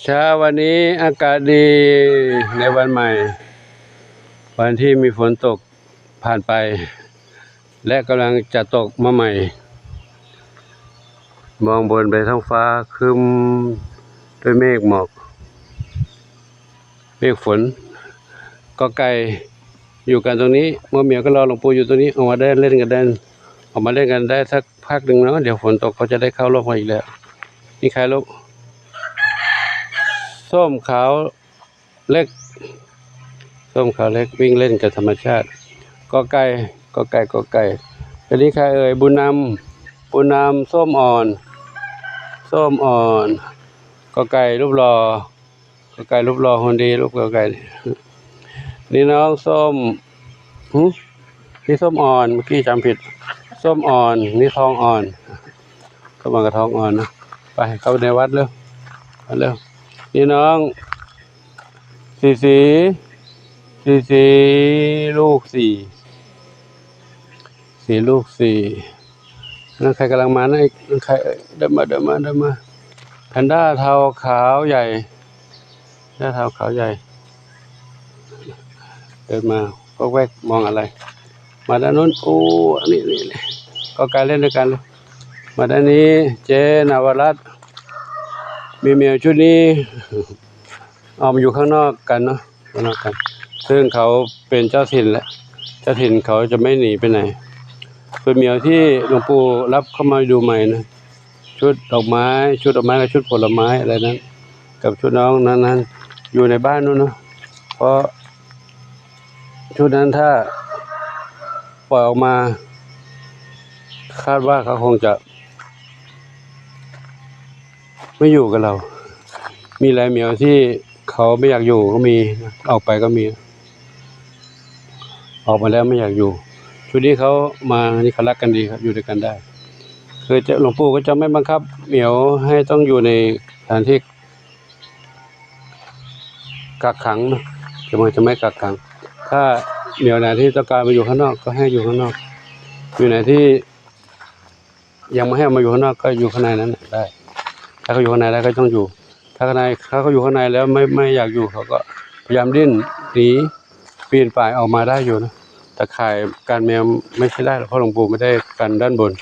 เช้าวันนี้อากาศดีในวันใหม่วันที่มีฝนตกผ่านไปและกำลังจะตกมาใหม่มองบนไปท้องฟ้าครึ้มด้วยเมฆหมอกเมฆฝนก็ไกลอยู่กันตรงนี้เมื่อเมียก็รอหลวงปู่อยู่ตรงนี้ออกมาได้เล่นกันได้ออกมาเล่นกันได้สักพักหนึ่งเนาะเดี๋ยวฝนตกเขาจะได้เข้าร่มกันอีกแล้วนี่ใครลูกส้มขาวเล็กส้มขาวเล็กวิ่งเล่นกับธรรมชาติก็ไก่อันนี้ใครเอ่ยบุญนำส้มอ่อนก็ไก่รูปหล่อคนดีรูปก็ไก่นี่น้องส้มนี่ส้มอ่อนเมื่อกี้จำผิดส้มอ่อนนี่ทองอ่อนเข้ามากับทองอ่อนนะไปเข้าในวัดเร็วนี่น้องสีลูกสี่นั่นใครกำลังมานะนั่นใครเดินมาแพนด้าเทาขาวใหญ่เดินมาก็แวกมองอะไรมาด้านนู้นโอ้นี่ก็การเล่นด้วยกันเลยมาด้านนี้เจนาวรัตน์มีเมียชุดนี้ออกมาอยู่ข้างนอกกันเนาะซึ่งเขาเป็นเจ้าถิ่นแล้วเจ้าถิ่นเขาจะไม่หนีไปไหนเป็นเมียที่หลวงปู่รับเข้ามาดูใหม่นะชุดดอกไม้กับชุดผลไม้อะไรนั้นกับชุดน้องนั้นอยู่ในบ้านนู้นเนาะเพราะชุดนั้นถ้าปล่อยออกมาคาดว่าเขาคงจะไม่อยู่กับเรามีหลายเหมียวที่เขาไม่อยากอยู่ก็มีออกไปก็มีออกมาแล้วไม่อยากอยู่ชุดนี้เขามานี่เขารักกันดีครับอยู่ด้วยกันได้คือหลวงปู่ก็จะไม่บังคับเหมียวให้ต้องอยู่ในสถานที่กักขังนะจะไม่กักขังถ้าเหมียวไหนที่ต้องการมาอยู่ข้างนอกก็ให้อยู่ข้างนอกอยู่ไหนที่ยังไม่ให้มาอยู่ข้างนอกก็อยู่ข้างในนั้นได้ถ้าเขาอยู่ข้างในได้ก็ต้องอยู่ถ้าเขาอยู่ข้างในแล้วไม่อยากอยู่เขาก็พยายามดิ้นหนีปีนป่ายออกมาได้อยู่นะแต่ข่ายการแมวไม่ใช่ได้เพราะหลวงปู่ไม่ได้กันด้านบน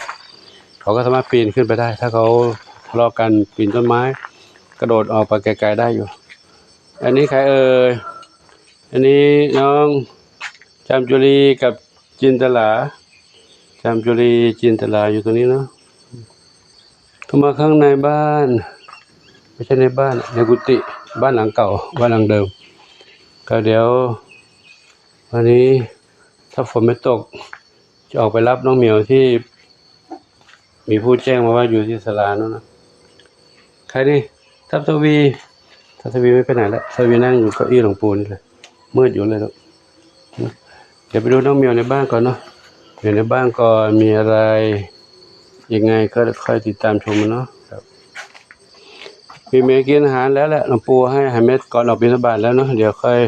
เขาก็สามารถปีนขึ้นไปได้ถ้าเขาทะเลาะกันปีนต้นไม้กระโดดออกไปไกลๆได้อยู่อันนี้ใครเอ่ยอันนี้น้องจามจุลีกับจินตลาอยู่ตรงนี้เนาะเข้ามาข้างในบ้านไม่ใช่ในบ้านในกุฏิบ้านหลังเก่าบ้านหลังเดิมก็เดี๋ยววันนี้ถ้าฝนไม่ตกจะออกไปรับน้องเหมียวที่มีผู้แจ้งมาว่าอยู่ที่ศาลาโน่นนะใครนี่ทัพทวีไม่ไปไหนแล้วทวีนั่งอยู่เก้าอี้หลวงปู่นี่เลยมืดอยู่เลยครับเดี๋ยวไปดูน้องเหมียวในบ้านก่อนเนาะอยู่ในบ้านก่อนมีอะไรยังไงก็ค่อยติดตามชมมันเนาะครับมีเมกินอาหารแล้วแหละหลวงปู่ให้อาหารเม็ดก่อนออกบิณฑบาตแล้วเนาะเดี๋ยวค่อย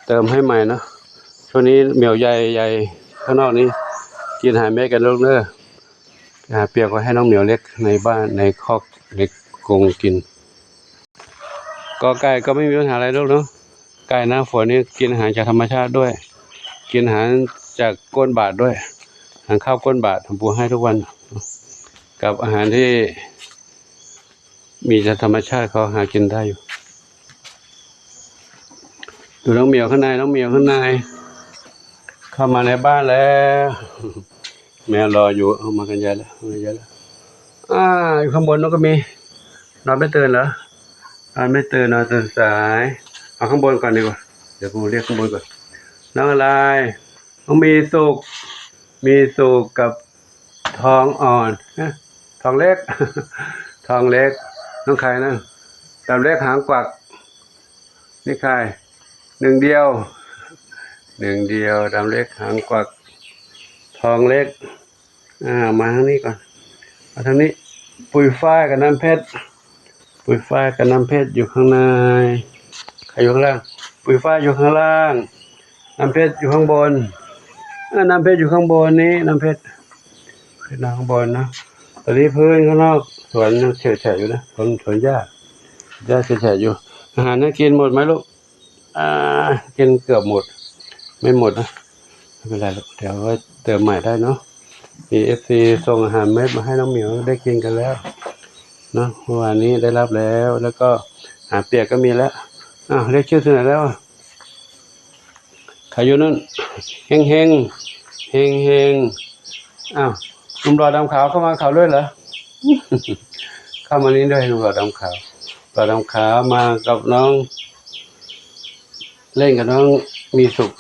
เติมให้ใหม่เนาะช่วงนี้เหมียวใหญ่ข้างนอกนี้กินอาหารเม็ดกันลูกเนอะอาหารเปียกก็ให้น้องเหมียวเล็กในบ้านในคอกเล็กกงกินก็ไก่ก็ไม่มีปัญหาอะไรลูกเนาะไก่หน้าฝนนี่กินอาหารจากธรรมชาติด้วยกินอาหารจากก้นบาทด้วยอาหารข้าวก้นบาทหลวงปู่ให้ทุกวันกับอาหารที่มีจากธรรมชาติเขาหากินได้อยู่ดูน้องเหมียวข้างในเข้ามาในบ้านแล้วแม่รออยู่เอามากันเยอะแล้วอยู่ข้างบนน้องก็มีนอนไม่ตื่นเหรอนอนไม่ตื่นนอนตื่นสายเอาข้างบนก่อนดีกว่าเดี๋ยวผมเรียกข้างบนก่อนน้องอะไรน้องมีสุกกับทองอ่อนทองเล็กน้องใครนะดำเล็กหางกวักนี่ใครหนึ่งเดียวดำเล็กหางกวักทองเล็กมาทางนี้ก่อนมาทางนี้ปุยฝ้ายกับน้ำเพชรอยู่ข้างในใครอยู่ข้างล่างปุยฝ้ายอยู่ข้างล่างน้ำเพชรอยู่ข้างบนน้ำเพชรอยู่ข้างบนนี้น้ำเพชรข้างบนนะตอนนี้พื้นข้างนอกสวนเฉยๆอยู่นะสวนหญ้า ย่าแฉะอยู่อาหารน่ากินหมดไหมลูกกินเกือบหมดไม่หมดนะไม่เป็นไรลูกเดี๋ยวไว้เติมใหม่ได้เนาะมีFCส่งอาหารเม็ดมาให้น้องเหมียวได้กินกันแล้วเนาะเมื่อวานนี้ได้รับแล้วก็อาหารเปียกก็มีแล้วเรียกชื่อที่ไหนแล้วขายอยู่นั่นเฮงเฮงเฮงเฮงหนุ่มหล่อดำขาวเข้ามาเขาด้วยเหรอ เข้ามานี้ด้วยหนุ่มหล่อดำขาวหล่อดำขาวมากับน้องเล่นกับน้องมีสุข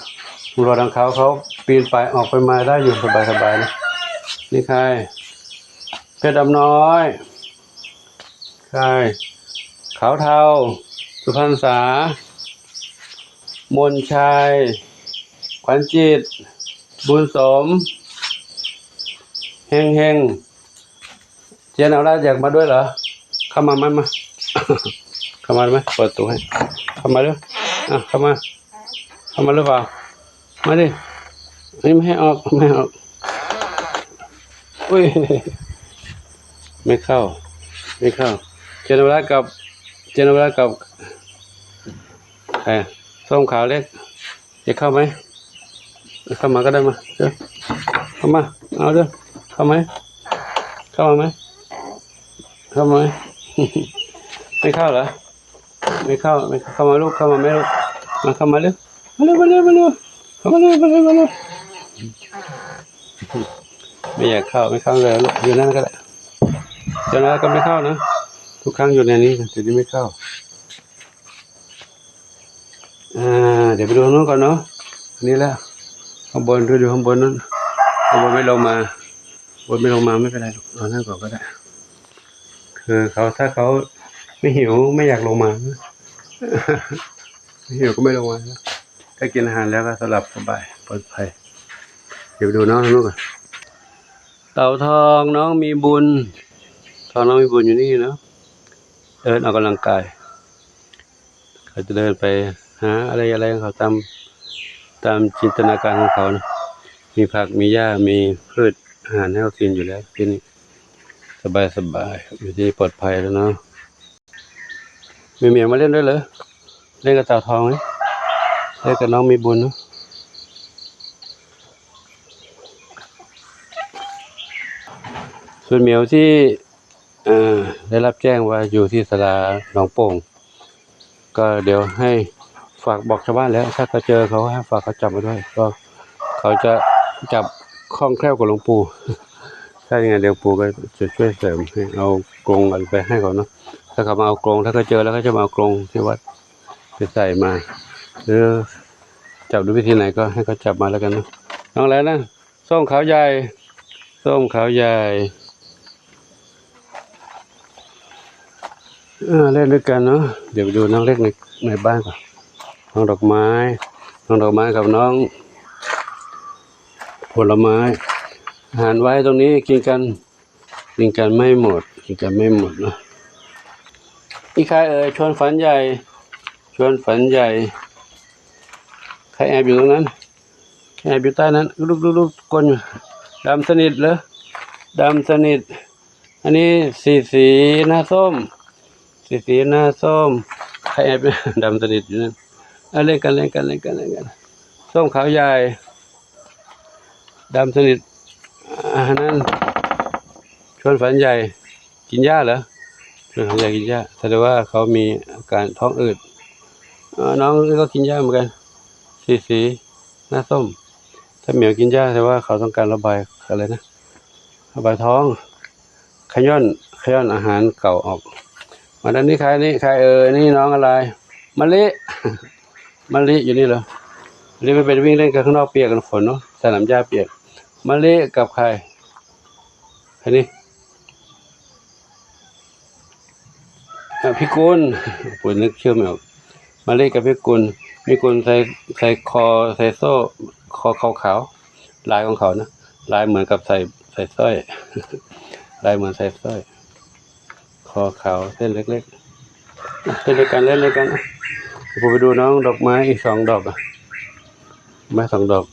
หนุ่มหล่อดำขาวเขาปีนไปออกไปมาได้อยู่สบายๆนะนี่ใครเพชรดำน้อยใครขาวเทาสุพรรณษามนชัยขวัญจิตบุญสมเฮงเฮงเจนเอาละอยากมาด้วยเหรอเข้ามาไหมมา เข้ามาไหมเปิดตู้ให้เข้ามาด้วยเข้ามาหรือเปล่ามาดินี่ไม่ให้ออกอุ้ยไม่เข้าเจนเอาละกับใครส้มขาวเล็กจะเข้าไหมเข้ามาก็ได้มาเด้อเข้ามาเอาเด้อเข้ามาไหมเข้ามาไหมไม่เข้าเหรอไม่เข้ามาลูกเข้ามาไหมลูกเข้ามาเร็วมาเร็วเข้ามาเร็วไม่อยากเข้าไม่เข้าเลยลูกอยู่นั่นก็ได้เจ้าหน้าก็ไม่เข้านะทุกครั้งอยู่ในนี้แต่ที่ไม่เข้าเดี๋ยวไปดูนู้นก่อนเนาะนี่แหละข้างบนดูข้างบนนั้นข้างบนไม่ลงมาไม่เป็นไรหรอกเอานั่งก่อนก็ได้คือถ้าเขาไม่หิวไม่อยากลงมาไม่หิวก็ไม่ลงมาถ้ากินอาหารแล้วก็สลับสบายปลอดภัยเดี๋ยวดูน้องก่อนเต่าทองน้องมีบุญอยู่นี่เนาะเดินออกกำลังกายเขาจะเดินไปหาอะไรของเขาตามจินตนาการของเขานะมีผักมีหญ้ามีพืชอาหารให้เขากินอยู่แล้วที่นี่สบายอยู่ที่ปลอดภัยแล้วเนาะมีเมียมาเล่นด้วยเหรอเล่นกับเต่าทองไหมเล่นกับน้องมีบุญเนาะส่วนเหมียวที่ได้รับแจ้งว่าอยู่ที่ศาลาหนองโป่งก็เดี๋ยวให้ฝากบอกชาวบ้านแล้วถ้าเขาเจอเขาให้ฝากเขาจับมาด้วยก็เขาจะจับคล่องแคล่วกว่าหลวงปู่ถ้าอย่างไรเดี๋ยวปู่ก็จะช่วยเสริมให้เอากรงอะไรไปให้เขาเนาะถ้าเขามาเอากรงถ้าเขาเจอแล้วเขาจะมาเอากรงที่วัดไปใส่มาหรือจับด้วยวิธีไหนก็ให้เขาจับมาแล้วกันเนาะน้องอะไรนะส้มขาวใหญ่เล่นด้วยกันเนาะเดี๋ยวไปดูน้องเล็กในบ้านก่อนน้องดอกไม้กับน้องผลไม้อาหารไว้ตรงนี้กินกันไม่หมดเนาะนี่ใครชวนฝันใหญ่ใครแอบอยู่ตรงนั้นแอบอยู่ใต้นั้นลูกคนอยู่ดำสนิทเหรออันนี้สีหน้าส้มใครแอบดำสนิทอยู่นั่นเล่นกันส้มขาวใหญ่ดำสนิทนั้นชวนฝันใหญ่กินหญ้าเหรอชวนฝันใหญ่กินหญ้าแสดงว่าเขามีอาการท้องอืดน้องก็กินหญ้าเหมือนกันสีหน้าส้มถ้าเหมียวกินหญ้าแสดงว่าเขาต้องการระบายอะไรนะระบายท้องขย้อนอาหารเก่าออกมาด้านนี้ใครนี่น้องอะไรมะลิอยู่นี่เหรอมะลิไม่ไปวิ่งเล่นกันข้างนอกเปียกกันฝนเนาะสนามหญ้าเปียกมะลิกับใครนี่พี่กุลผมนึกชื่อไม่ออกมะลิกับพี่กุลใส่คอใส่โซ่คอขาวลายของเขานะลายเหมือนกับใส่สร้อยลายเหมือนใส่สร้อยคอขาวเส้นเล็กๆเล่นด้วยกันผมไปดูน้องดอกไม้อีก2 ดอกไม้2 ดอก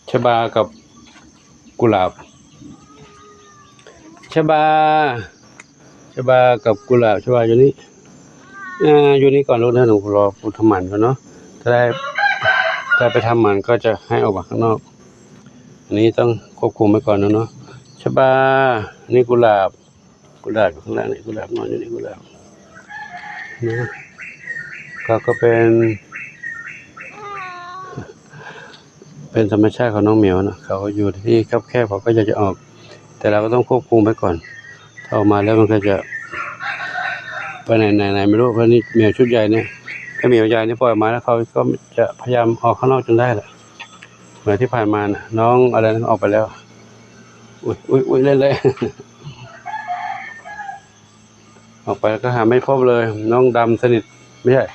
ชบากับกุหลาบชบากับกุหลาบชบาอยู่นี่ อยู่นี่ก่อนลูกนะหนูรอปูทำหมันก่อนเนาะถ้าได้ไปทำหมันก็จะให้ออกมาข้างนอกอันนี้ต้องควบคุมไว้ก่อนเนาะชบานี่กุหลาบอยู่ข้างล่างนี่กุหลาบนอนอยู่นี่กุหลาบนะก็เป็นธรรมชาติของน้องเหมียวนะเขาอยู่ที่แคบๆเขาก็จะออกแต่เราก็ต้องควบคุมไว้ก่อนถ้าออกมาแล้วมันก็จะไปไหนไม่รู้เพราะนี่เหมียวชุดใหญ่เนี่ยถ้าเหมียวใหญ่นี่ปล่อยออกมาแล้วเขาก็จะพยายามออกข้างนอกจนได้แหละเหมือนที่ผ่านมานะน้องอะไรนั้นออกไปแล้วอุ้ยเล่นเลย ออกไปแล้วก็หาไม่พบเลยน้องดำสนิทไม่ใช่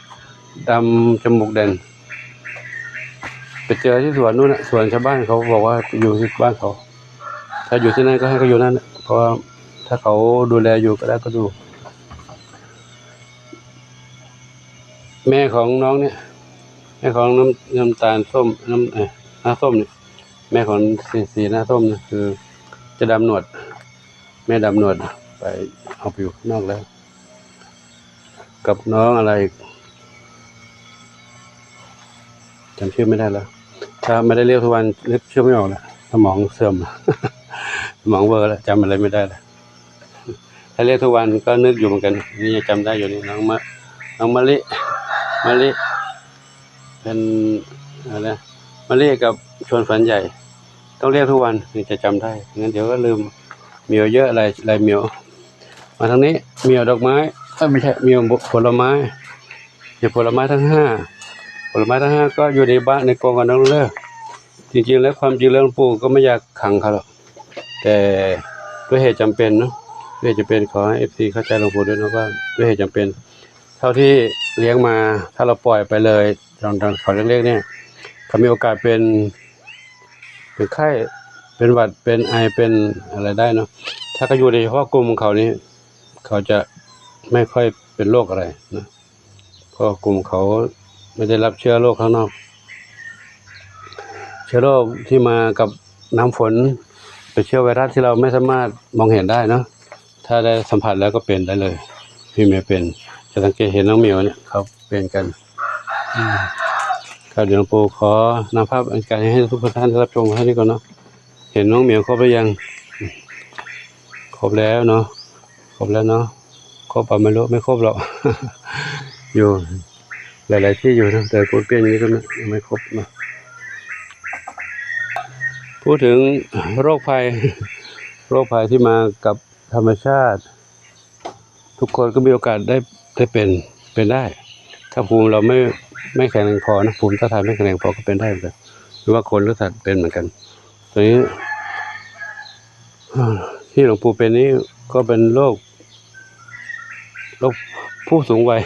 ดำจมูกแดงไปเจอที่สวนนู่นนะสวนชาวบ้านเขาบอกว่าอยู่ที่บ้านเขาถ้าอยู่ที่นั่นก็ให้เขาอยู่นั่นเพราะว่าถ้าเขาดูแลอยู่ก็ได้ก็ดูแม่ของน้องเนี่ยแม่ของน้ำตาลส้มหน้าส้มเนี่ยแม่ของสีหน้าส้มเนี่ยคือจะดำหนวดแม่ดำหนวดไปเอาไปอยู่ข้างนอกแล้วกับน้องอะไรจำชื่อไม่ได้แล้วถ้าไม่ได้เรียกทุกวันนึกชื่อไม่ออกแล้วสมองเสื่อม สมองเวอร์แล้วจำอะไรไม่ได้แล้วถ้าเรียกทุกวันก็นึกอยู่เหมือนกันนี่ยังจำได้อยู่นี่น้องมะลิเป็นอะไรมะลิกับชวนฝันใหญ่ต้องเรียกทุกวันถึงจะจำได้งั้นเดี๋ยวก็ลืมเหมียวเยอะอะไรเหมียวมาทางนี้เหมียวดอกไม้ไม่ใช่เหมียวผลไม้ผลไม้ทั้งห้าก็อยู่ในบ้านในกองกันน้องเลิกจริงๆแล้วความจริงแล้วหลวงปู่ก็ไม่อยากขังเขาหรอกแต่ด้วยเหตุจำเป็นเนาะด้วยเหตุจำเป็นขอให้ FC เข้าใจหลวงปู่ด้วยนะว่าด้วยเหตุจำเป็นเท่าที่เลี้ยงมาถ้าเราปล่อยไปเลยตอนเขาเล็กๆเนี่ยเขามีโอกาสเป็นไข้เป็นหวัดเป็นไอเป็นอะไรได้เนาะถ้าเขาอยู่ในเฉพาะกลุ่มของเขานี้เขาจะไม่ค่อยเป็นโรคอะไรนะเพราะกลุ่มเขาไม่ได้รับเชื้อโรคข้างนอกเชื้อโรคที่มากับน้ำฝนเป็นเชื้อไวรัสที่เราไม่สามารถมองเห็นได้เนาะถ้าได้สัมผัสแล้วก็เป็นได้เลยพี่เมย์เป็นจะสังเกตเห็นน้องเหมียวเนี่ยเขาเป็นกันครับเดี๋ยวหลวงปู่ขอนำภาพอันการให้ทุกท่านรับชมให้ดีก่อนเนาะเห็นน้องเหมียวครบหรือยังครบแล้วเนาะครบป่ะไม่รู้ไม่ครบหรอก อยู่หลายๆที่อยู่นะแต่ปูเปี้ยนอย่างนี้ก็ไม่ครบนะพูดถึงโรคภัยที่มากับธรรมชาติทุกคนก็มีโอกาสได้เป็นได้ถ้าภูมิเราไม่แข็งแรงพอนะภูมิต้านทานไม่แข็งแรงพอก็เป็นได้เหมือนกันหรือว่าคนหรือสัตว์เป็นเหมือนกันตอนนี้ที่หลวงปู่เป็นนี้ก็เป็นโรคผู้สูงวัย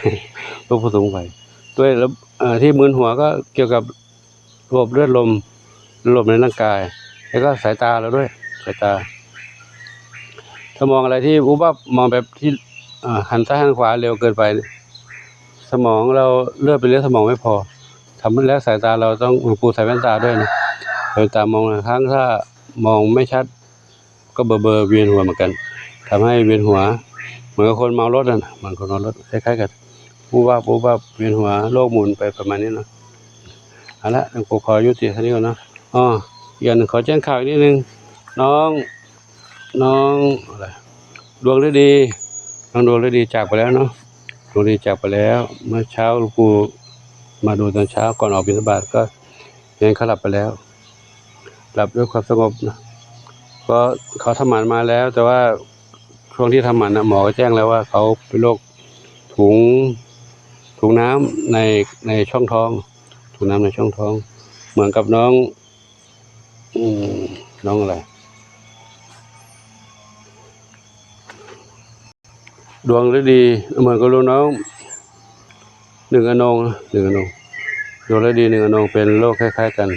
ด้วยแล้วที่มึนหัวก็เกี่ยวกับระบบเลือดลมในร่างกายแล้วก็สายตาเราด้วยสายตาถ้ามองอะไรที่อุบัติมองแบบที่หันซ้ายหันขวาเร็วเกินไปสมองเราเลือดไปเลี้ยงสมองไม่พอทำให้แล้วสายตาเราต้องหลวงปู่ใส่แว่นตาด้วยนะแว่นตามองครั้งถ้ามองไม่ชัดก็เบลอเวียนหัวเหมือนกันทำให้เวียนหัวเหมือนกับคนเมารถนะเหมือนคนเมารถคล้ายๆกันปูบ้าเวียนหัวโลกหมุนไปประมาณนี้เนาะเอาละหลวงปู่ขอยุติเท่านี้ก่อนเนาะอีกอย่างหนึ่งขอแจ้งข่าวอีกนิดนึงน้องอะไรดวงฤดีน้องดวงฤดีจากไปแล้วเนาะดวงฤดีจากไปแล้วเมื่อเช้าหลวงปู่มาดูตอนเช้าก่อนออกบิณฑบาตก็ยังเขาหลับไปแล้วหลับด้วยความสงบนะก็เขาทำหมันมาแล้วแต่ว่าช่วงที่ทำหมันนะหมอก็แจ้งแล้วว่าเขาเป็นโรคถุงน้ำในช่องท้องถุงน้ำในช่องท้องเหมือนกับน้องอะไรดวงฤดีเหมือนกับน้องหนึ่งอนงดวงฤดีหนึ่งอนงเป็นโรคคล้ายๆกัน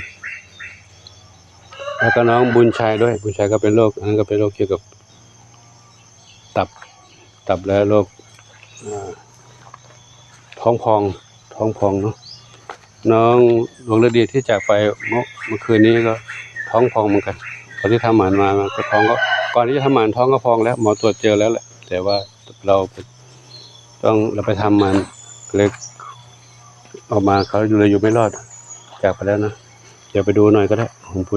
แล้วก็น้องบุญชัยด้วยบุญชัยก็เป็นโรคนั้นก็เป็นโรคเกี่ยวกับตับและโรคท้องพองเนาะน้องดวงฤดีที่จากไปเมื่อคืนนี้ก็ท้องพองเหมือนกันตอนที่ทำหมันมาก็ท้องก็ก่อนที่จะทำหมันท้องก็พองแล้วหมอตรวจเจอแล้วแหละแต่ว่าเราไปทำหมัน เลยออกมาเขาเลยอยู่ไม่รอดจากไปแล้วนะเดี๋ยวไปดูหน่อยก็ได้ผมพู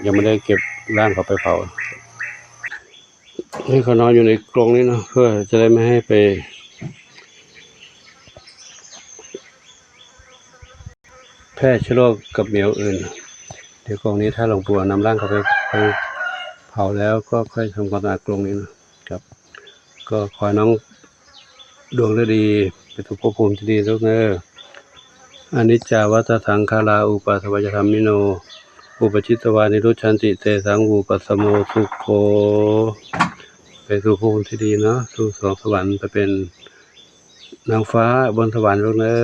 ยังไม่ได้เก็บร่างเขาไปเผาให้เขานอนอยู่ในกรงนี้เนาะเพื่อจะได้ไม่ให้ไปแพร่เชื้อโรคกับเหมียวอื่นเดี๋ยวกรงนี้ถ้าหลวงปู่นำร่างเขาไปเผาแล้วก็ค่อยทำความสะอาดกรงนี้นะครับก็ขอน้องดวงฤดีไปถูกภพภูมิที่ดีทุกเนออนิจจาวัฏสังขาราอุปาทวายธรรมิโนอุปชิตวานิรุชันติเตสังวูปัสสโมสุโคไปสู่ภพภูมิที่ดีเนาะสู่สวงสวรรค์ไปเป็นนางฟ้าบนสวรรค์ลูกเนอ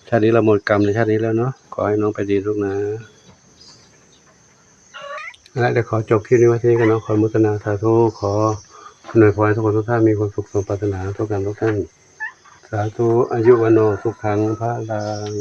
ชาตินี้เราหมดกรรมในชาตินี้แล้วเนาะขอให้น้องไปดีลูกนะและเดี๋ยวขอจบคลิปนี้ไว้ที่นี่กันเนาะขอมุทนาสาธุขอหน่วยพรทุกคนทุกท่านมีความสุขสมปรารถนาทุกการทุกท่านสาธุอายุวโนสุขังพระลัง